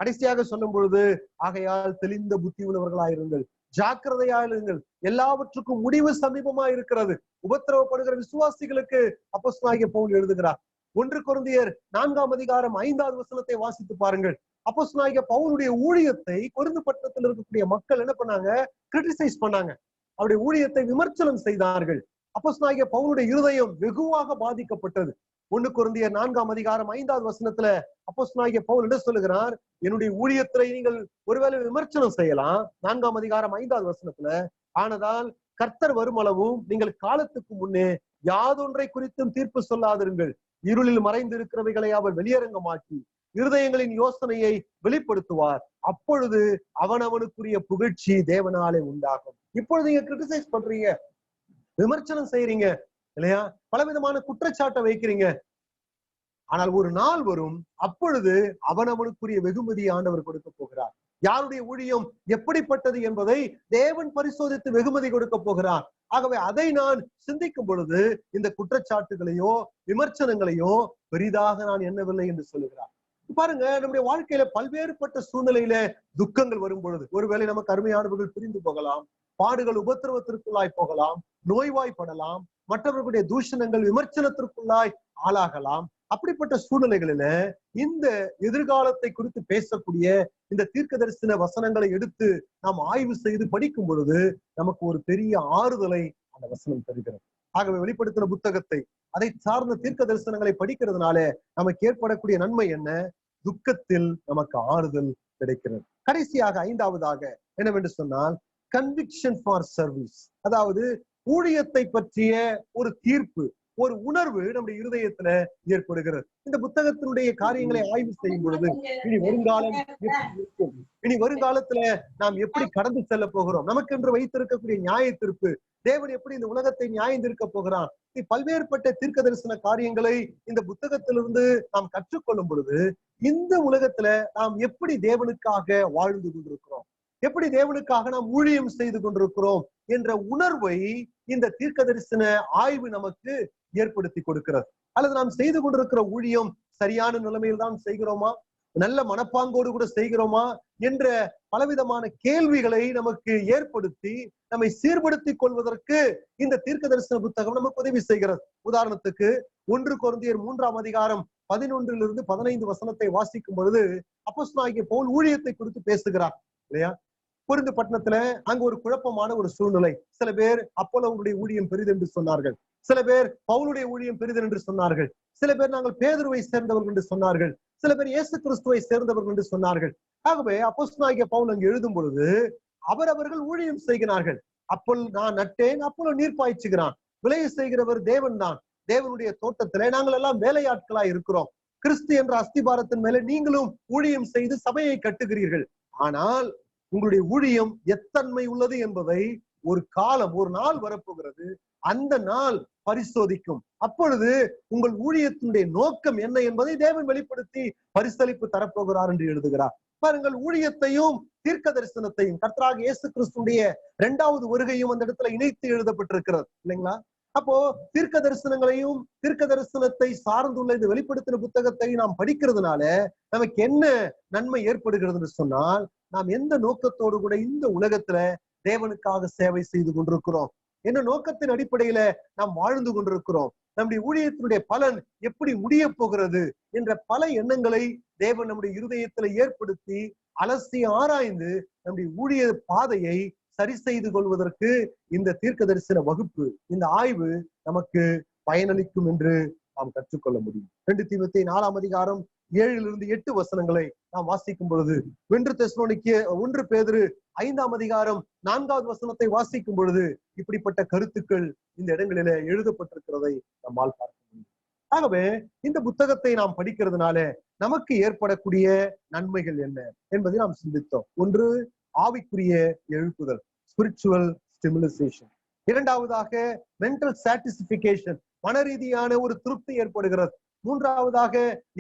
கடைசியாக சொல்லும் பொழுது, ஆகையால் தெளிந்த புத்தி உள்ளவர்களாயிருங்கள், ஜாக்கிரதையாயிருங்கள், எல்லாவற்றுக்கும் முடிவு சமீபமா இருக்கிறது. உபத்திரவப்படுகிற விசுவாசிகளுக்கு அப்போஸ்தலனாகிய பவுல் எழுதுகிறார். 1 கொரிந்தியர் 4:5 வசனத்தை வாசித்து பாருங்கள். அப்போஸ்தலனாகிய பவுலுடைய ஊழியத்தை கொரிந்து பட்டணத்தில் இருக்கக்கூடிய மக்கள் என்ன பண்ணாங்க? கிரிட்டிசைஸ் பண்ணாங்க. அவருடைய ஊழியத்தை விமர்சனம் செய்தார்கள். அப்போஸ்தலனாகிய பவுலுடைய இருதயம் வெகுவாக பாதிக்கப்பட்டது. 1 கொரிந்தியர் 4:5 வசனத்துல அப்போஸ்தலனாகிய பவுல் என்ன சொல்லுகிறார்? என்னுடைய ஊழியத்தை நீங்கள் ஒருவேளை விமர்சனம் செய்யலாம். 4:5 வசனத்துல, ஆனதால் கர்த்தர் வருமளவும் நீங்கள் காலத்துக்கு முன்னே யாதொன்றை குறித்தும் தீர்ப்பு சொல்லாதிருங்கள். இருளில் மறைந்து இருக்கிறவைகளை அவர் வெளியரங்கமாக்கி இருதயங்களின் யோசனையை வெளிப்படுத்துவார். அப்பொழுது அவனவனுக்குரிய புகழ்ச்சி தேவனாலே உண்டாகும். இப்பொழுது நீங்க கிரிட்டிசைஸ் பண்றீங்க, விமர்சனம் செய்யறீங்க இல்லையா? பலவிதமான குற்றச்சாட்டை வைக்கிறீங்க. ஆனால் ஒரு நாள் வரும், அப்பொழுது அவனவனுக்குரிய வெகுமதி ஆண்டவர் கொடுக்க போகிறார். யாருடைய ஊழியம் எப்படிப்பட்டது என்பதை தேவன் பரிசோதித்து வெகுமதி கொடுக்க போகிறார். ஆகவே அதை நான் சிந்திக்கும் பொழுது இந்த குற்றச்சாட்டுகளையோ விமர்சனங்களையோ பெரிதாக நான் எண்ணவில்லை என்று சொல்லுகிறார். பாருங்க, நம்முடைய வாழ்க்கையில பல்வேறுபட்ட சூழ்நிலையில துக்கங்கள் வரும் பொழுது, ஒருவேளை நமக்கு அருமையானவர்கள் பிரிந்து போகலாம், பாடுகள் உபத்திரவத்திற்குள்ளாய் போகலாம், நோய்வாய்ப்படலாம், மற்றவர்களுடைய தூஷணங்கள் விமர்சனத்திற்குள்ளாய் ஆளாகலாம். அப்படிப்பட்ட சூழ்நிலைகளில இந்த எதிர்காலத்தை குறித்து பேசக்கூடிய இந்த தீர்க்க தரிசன வசனங்களை எடுத்து நாம் ஆய்வு செய்து படிக்கும் பொழுது நமக்கு ஒரு பெரிய ஆறுதலை அந்த வசனம் தருகிறது. ஆகவே வெளிப்படுத்தின புத்தகத்தை, அதை சார்ந்த தீர்க்க தரிசனங்களை படிக்கிறதுனால நமக்கு ஏற்படக்கூடிய நன்மை என்ன? துக்கத்தில் நமக்கு ஆறுதல் கிடைக்கிறது. கடைசியாக 5வதாக என்னவென்று சொன்னால், கன்விக்ஷன் ஃபார் சர்வீஸ். அதாவது ஊழியத்தை பற்றிய ஒரு தீர்ப்பு, ஒரு உணர்வு நம்முடைய இருதயத்துல ஏற்படுகிறது. இந்த புத்தகத்தினுடைய காரியங்களை ஆய்வு செய்யும் பொழுது இனி வருங்காலம் இருக்கும், இனி வருங்காலத்துல நாம் எப்படி கடந்து செல்ல போகிறோம், நமக்கென்று வைத்திருக்கக்கூடிய நியாய தீர்ப்பு, தேவன் எப்படி இந்த உலகத்தை நியாயந்திருக்க போகிறான், பல்வேறுபட்ட தீர்க்க தரிசன காரியங்களை இந்த புத்தகத்திலிருந்து நாம் கற்றுக்கொள்ளும் பொழுது இந்த உலகத்துல நாம் எப்படி தேவனுக்காக வாழ்ந்து கொண்டிருக்கிறோம், எப்படி தேவனுக்காக நாம் ஊழியம் செய்து கொண்டிருக்கிறோம் என்ற உணர்வை இந்த தீர்க்க தரிசன ஆய்வு நமக்கு ஏற்படுத்தி கொடுக்கிறது. அல்லது நாம் செய்து கொண்டிருக்கிற ஊழியம் சரியான நிலைமையில் தான் செய்கிறோமா, நல்ல மனப்பாங்கோடு கூட செய்கிறோமா என்ற பலவிதமான கேள்விகளை நமக்கு ஏற்படுத்தி நம்மை சீர்படுத்திக் கொள்வதற்கு இந்த தீர்க்க தரிசன புத்தகம் நமக்கு உதவி செய்கிறது. உதாரணத்துக்கு 1 கொரிந்தியர் 3:11-15 வசனத்தை வாசிக்கும் பொழுது அப்போஸ்தலனாகிய பவுல் ஊழியத்தை குறித்து பேசுகிறார் இல்லையா? கொரிந்து பட்டணத்துல அங்க ஒரு குழப்பமான ஒரு சூழ்நிலை. சில பேர் அப்போலோவுடைய ஊழியம் பெரிது என்று சொன்னார்கள், சில பேர் பவுலுடைய ஊழியம் பெரிது என்று சொன்னார்கள், சில பேர் நாங்கள் பேதுருவை சேர்ந்தவர்கள் என்று சொன்னார்கள், சில பேர் இயேசு கிறிஸ்துவை சேர்ந்தவர்கள் என்று சொன்னார்கள். ஆகவே அப்போஸ்தலனாகிய பவுல் அங்கு எழுதும் பொழுது அவரவர்கள் ஊழியம் செய்கிறார்கள். அப்போ நான் நட்டேன், அப்போலோ நீர் பாய்ச்சுகிறான், விளைய செய்கிறவர் தேவன் தான். தேவனுடைய தோட்டத்திலே நாங்கள் எல்லாம் வேலையாட்களாய் இருக்கிறோம். கிறிஸ்து என்ற அஸ்திபாரத்தின் மேலே நீங்களும் ஊழியம் செய்து சபையை கட்டுகிறீர்கள். ஆனால் உங்களுடைய ஊழியம் எத்தன்மை உள்ளது என்பதை ஒரு காலம், ஒரு நாள் வரப்போகிறது, அந்த நாள் பரிசோதிக்கும். அப்பொழுது உங்கள் ஊழியத்தினுடைய நோக்கம் என்ன என்பதை தேவன் வெளிப்படுத்தி பரிசளிப்பு தரப்போகிறார் என்று எழுதுகிறார். பாருங்கள், ஊழியத்தையும் தீர்க்க தரிசனத்தையும் கர்த்தராகிய இயேசு கிறிஸ்துடைய 2வது வருகையும் அந்த இடத்துல இணைத்து எழுதப்பட்டிருக்கிறது இல்லைங்களா? அப்போ தீர்க்க தரிசனங்களையும் தீர்க்க தரிசனத்தை சார்ந்துள்ள இந்த வெளிப்படுத்தின புத்தகத்தை நாம் படிக்கிறதுனால நமக்கு என்ன நன்மை ஏற்படுகிறது என்று சொன்னால், நாம் எந்த நோக்கத்தோடு கூட இந்த உலகத்துல தேவனுக்காக சேவை செய்து கொண்டிருக்கிறோம், என்ன நோக்கத்தின் அடிப்படையில நாம் வாழ்ந்து கொண்டிருக்கிறோம், நம்முடைய ஊழியத்தினுடைய பலன் எப்படி முடிய போகிறது என்ற பல எண்ணங்களை தேவன் நம்முடைய இருதயத்துல ஏற்படுத்தி அலசி ஆராய்ந்து நம்முடைய ஊழிய பாதையை சரி செய்து கொள்வதற்கு இந்த தீர்க்க தரிசன வகுப்பு, இந்த ஆய்வு நமக்கு பயனளிக்கும் என்று நாம் கற்றுக்கொள்ள முடியும். 2 தீமோத்தேயு 4:7-8 வசனங்களை நாம் வாசிக்கும் பொழுது, 1 பேதுரு 5:4 வசனத்தை வாசிக்கும் பொழுது இப்படிப்பட்ட கருத்துக்கள் இந்த இடங்களில எழுதப்பட்டிருக்கிறதை நம்மால் பார்க்க முடியும். ஆகவே இந்த புத்தகத்தை நாம் படிக்கிறதுனால நமக்கு ஏற்படக்கூடிய நன்மைகள் என்ன என்பதை நாம் சிந்தித்தோம். 1, ஆவிக்குரிய எழுப்புதல், ஸ்பிரிச்சுவல் ஸ்டிமுலேஷன். 2வதாக மென்டல் சாட்டிஸ்பிகேஷன், மன ரீதியான ஒரு திருப்தி ஏற்படுகிறது. 3வதாக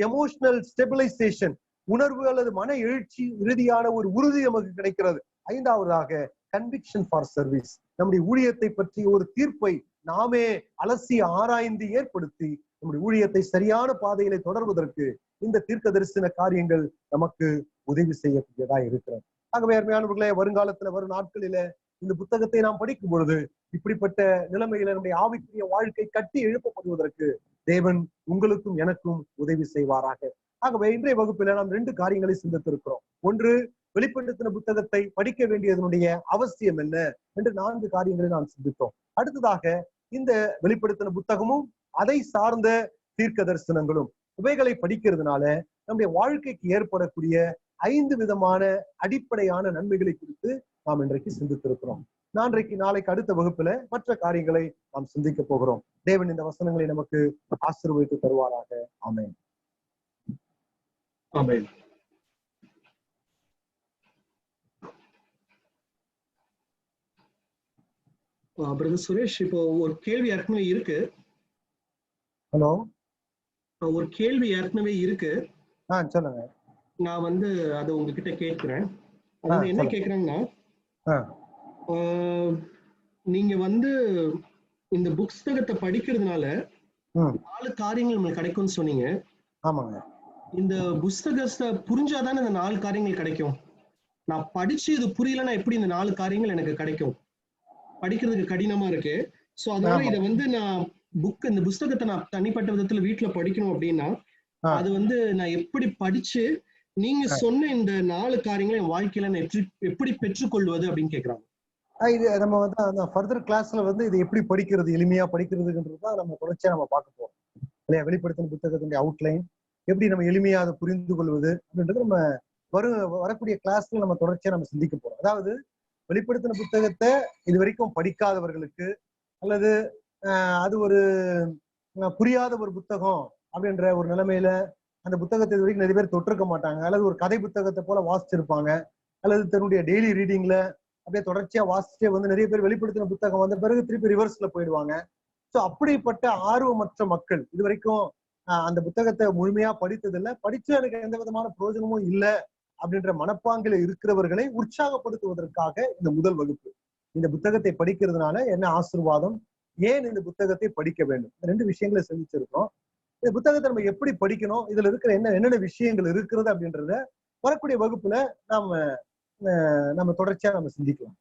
எமோஷனல் ஸ்டெபிலைசேஷன், உணர்வு அல்லது மன எழுச்சி ரீதியான ஒரு உறுதி நமக்கு கிடைக்கிறது. 5வதாக கன்விக்ஷன் ஃபார் சர்வீஸ், நம்முடைய ஊழியத்தை பற்றி ஒரு தீர்ப்பை நாமே அலசி ஆராய்ந்து ஏற்படுத்தி நம்முடைய ஊழியத்தை சரியான பாதையில தொடர்வதற்கு இந்த தீர்க்க தரிசன காரியங்கள் நமக்கு உதவி செய்யக்கூடியதா இருக்கிறது. ஆகவே அருமையானவர்களே, வருங்காலத்துல வரும் நாட்களில இந்த புத்தகத்தை நாம் படிக்கும் பொழுது இப்படிப்பட்ட நிலைமையில நம்முடைய ஆவிக்குரிய வாழ்க்கை கட்டி எழுப்பப்படுவதற்கு தேவன் உங்களுக்கும் எனக்கும் உதவி செய்வாராக. ஆகவே இன்றைய வகுப்பில நாம் 2 காரியங்களை சிந்தித்திருக்கிறோம். ஒன்று, வெளிப்படுத்தின புத்தகத்தை படிக்க வேண்டியதனுடைய அவசியம் என்ன என்று 4 காரியங்களை நாம் சிந்தித்தோம். அடுத்ததாக இந்த வெளிப்படுத்தின புத்தகமும் அதை சார்ந்த தீர்க்க தரிசனங்களும் இவைகளை படிக்கிறதுனால நம்முடைய வாழ்க்கைக்கு ஏற்படக்கூடிய 5 விதமான அடிப்படையான நன்மைகளை குறித்து நாம் இன்றைக்கு சிந்தித்திருக்கிறோம். நாளைக்கு அடுத்த வகுப்புல மற்ற காரியங்களை நாம் சிந்திக்க போகிறோம். தேவன் இந்த வசனங்களை நமக்கு ஆசீர்வதித்து தருவாராக. ஆமென். ஆமென். பிரதர் சுரேஷ், இப்போ ஒரு கேள்வி ஏற்கனவே இருக்கு. ஹலோ, ஒரு கேள்வி ஏற்கனவே இருக்கு. சொல்லுங்க. நான் அதை உங்ககிட்ட கேட்கிறேன். அதாவது என்ன கேக்குறேன்னா, நீங்க இந்த புத்தகத்தை படிக்கிறதுனால 4 காரியங்கள் நம்மளுக்கு கிடைக்கும்னு சொன்னீங்க. ஆமாங்க. இந்த புத்தகத்தை புரிஞ்சாதானே இந்த 4 காரியங்கள் கிடைக்கும். நான் படிச்சு இது புரியலன்னா எப்படி இந்த 4 காரியங்கள் எனக்கு கிடைக்கும்? படிக்கிறதுக்கு கடினமா இருக்கு. சோ அதனால இதை நான் இந்த புத்தகத்தை நான் தனிப்பட்ட விதத்துல வீட்டுல படிக்கணும் அப்படின்னா அது நான் எப்படி படிச்சு நீங்க சொன்ன இந்த 4 காரியங்களை என் வாழ்க்கையில நான் எப்படி பெற்றுக்கொள்வது அப்படின்னு கேக்குறாங்க. இது நம்ம ஃபர்தர் கிளாஸ்ல இது எப்படி படிக்கிறது, எளிமையா படிக்கிறதுன்றதுதான் நம்ம தொடர்ச்சியா நம்ம பார்க்க போறோம் இல்லையா. வெளிப்படுத்தின புத்தகத்தினுடைய அவுட்லைன் எப்படி நம்ம எளிமையா அதை புரிந்து கொள்வது அப்படின்றது நம்ம வரக்கூடிய கிளாஸ்ல நம்ம தொடர்ச்சியா நம்ம சிந்திக்க போறோம். அதாவது வெளிப்படுத்தின புத்தகத்தை இது வரைக்கும் படிக்காதவர்களுக்கு அல்லது அது ஒரு புரியாத ஒரு புத்தகம் அப்படின்ற ஒரு நிலைமையில அந்த புத்தகத்தை இது வரைக்கும் நிறைய பேர் தொட்டிருக்க மாட்டாங்க, அல்லது ஒரு கதை புத்தகத்தை போல வாசிச்சிருப்பாங்க, அல்லது தன்னுடைய டெய்லி ரீடிங்ல அப்படியே தொடர்ச்சியா வாசிச்சே நிறைய பேர் வெளிப்படுத்தின புத்தகம் வந்த பிறகு திருப்பி ரிவர்ஸ்ல போயிடுவாங்க. ஸோ அப்படிப்பட்ட ஆர்வமற்ற மக்கள் இது வரைக்கும் அந்த புத்தகத்தை முழுமையா படித்ததில்லை, படிச்சு எனக்கு எந்த விதமான பிரயோஜனமும் இல்லை அப்படின்ற மனப்பாங்கில இருக்கிறவர்களை உற்சாகப்படுத்துவதற்காக இந்த முதல் வகுப்பு. இந்த புத்தகத்தை படிக்கிறதுனால என்ன ஆசீர்வாதம், ஏன் இந்த புத்தகத்தை படிக்க வேண்டும், 2 விஷயங்களை சிந்திச்சிருக்கோம். இந்த புத்தகத்தை நம்ம எப்படி படிக்கணும், இதுல இருக்கிற என்னென்ன விஷயங்கள் இருக்கிறது அப்படின்றத வரக்கூடிய வகுப்புல நம்ம தொடர்ச்சியா நம்ம சிந்திக்கலாம்.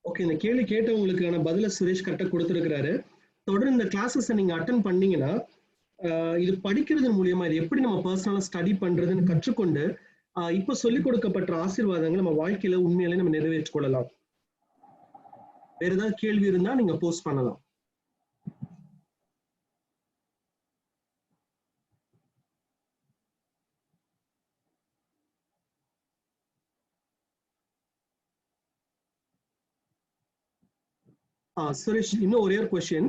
ஓகே, இந்த கேள்வி கேட்டவங்களுக்கான பதில சுரேஷ் கரெக்டா கொடுத்திருக்கிறாரு. தொடர்ந்து இந்த கிளாஸஸ் நீங்க அட்டெண்ட் பண்ணீங்கன்னா இது படிக்கிறது மூலியமா இது எப்படி நம்ம பர்சனலா ஸ்டடி பண்றதுன்னு கற்றுக்கொண்டு இப்ப சொல்லிக் கொடுக்கப்பட்ட ஆசீர்வாதங்களை நம்ம வாழ்க்கையில உண்மையிலே நம்ம நிறைவேற்றிக் கொள்ளலாம். வேற ஏதாவது கேள்வி இருந்தா நீங்க போஸ்ட் பண்ணலாம். சுரேஷ், இன்னும் ஒரே ஒரு கொஸ்டின்.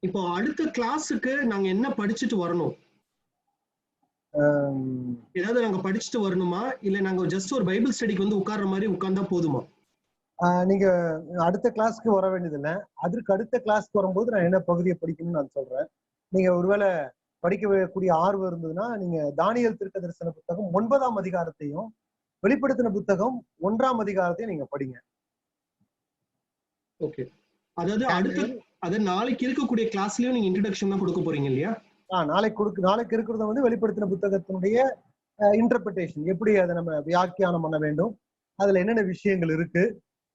இப்போ அடுத்த கிளாஸுக்கு நாங்க என்ன படிச்சுட்டு வரணும்? ஏதாவது நாங்க படிச்சுட்டு வரணுமா, இல்ல நாங்க ஜஸ்ட் ஒரு பைபிள் ஸ்டடிக்கு உட்கார்ற மாதிரி உட்கார்ந்தா போதுமா? நீங்க அடுத்த கிளாஸ்க்கு வர வேண்டியதில்லை. அதற்கு அடுத்த கிளாஸ்க்கு வரும்போது நான் என்ன பகுதியை படிக்கணும்னு நான் சொல்றேன். நீங்க ஒருவேளை படிக்கக்கூடிய ஆர்வம் இருந்ததுன்னா நீங்க தானியேல் தீர்க்க தரிசன புத்தகம் 9ஆம் அதிகாரத்தையும் வெளிப்படுத்தின புத்தகம் 1ஆம் அதிகாரத்தையும் நீங்க படிங்க. ஓகே, அதாவது நாளைக்கு இருக்கக்கூடிய கிளாஸ்லயும் நீங்க இன்ட்ரோடக்ஷன் தான் கொடுக்க போறீங்க இல்லையா? நாளைக்கு இருக்கிறத வெளிப்படுத்தின புத்தகத்தினுடைய இன்டர்பிரேஷன், எப்படி அதை நம்ம வியாக்கியானம் பண்ண வேண்டும், அதுல என்னென்ன விஷயங்கள் இருக்கு,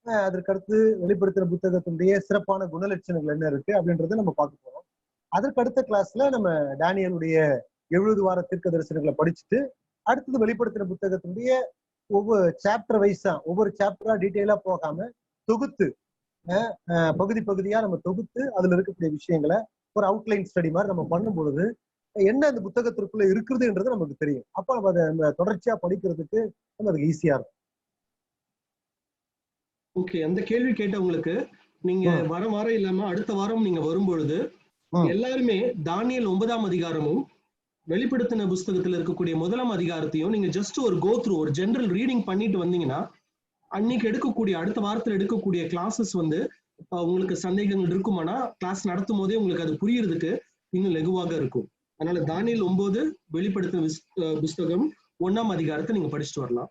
அதற்கடுத்து வெளிப்படுத்தின புத்தகத்தினுடைய சிறப்பான குணலட்சணங்கள் என்ன இருக்கு அப்படின்றத நம்ம பார்க்க போறோம். அதற்கு அடுத்த கிளாஸ்ல நம்ம டேனியலுடைய 70 வார தீர்க்க தரிசனங்களை படிச்சுட்டு அடுத்தது வெளிப்படுத்தின புத்தகத்தினுடைய ஒவ்வொரு சாப்டர் வைஸா ஒவ்வொரு சாப்டரா டீட்டெயிலா போகாம தொகுத்து பகுதி பகுதியா நம்ம தொகுத்து அதுல இருக்கக்கூடிய விஷயங்களை ஒரு அவுட்லைன் ஸ்டடி மாதிரி நம்ம பண்ணும் பொழுது என்ன அந்த புத்தகத்திற்குள்ள இருக்குதுன்றது நமக்கு தெரியும். அப்ப நம்ம அதை தொடர்ச்சியா படிக்கிறதுக்கு நமக்கு ஈஸியா இருக்கும். ஓகே, அந்த கேள்வி கேட்டவங்களுக்கு நீங்க வாரம் இல்லாம அடுத்த வாரம் நீங்க வரும்பொழுது எல்லாருமே தானியேல் 9ஆம் அதிகாரமும் வெளிப்படுத்தின புஸ்தகத்துல இருக்கக்கூடிய 1ஆம் அதிகாரத்தையும் நீங்க ஜஸ்ட் ஒரு கோ த்ரூ ஒரு ஜெனரல் ரீடிங் பண்ணிட்டு வந்தீங்கன்னா அன்னைக்கு எடுக்கக்கூடிய அடுத்த வாரத்துல எடுக்கக்கூடிய கிளாஸஸ் உங்களுக்கு சந்தேகங்கள் இருக்குமானா கிளாஸ் நடத்தும் போதே உங்களுக்கு அது புரியறதுக்கு இன்னும் லகுவாக இருக்கும். அதனால தானியேல் 9 வெளிப்படுத்தின புஸ்தகம் 1ஆம் அதிகாரத்தை நீங்க படிச்சுட்டு வரலாம்.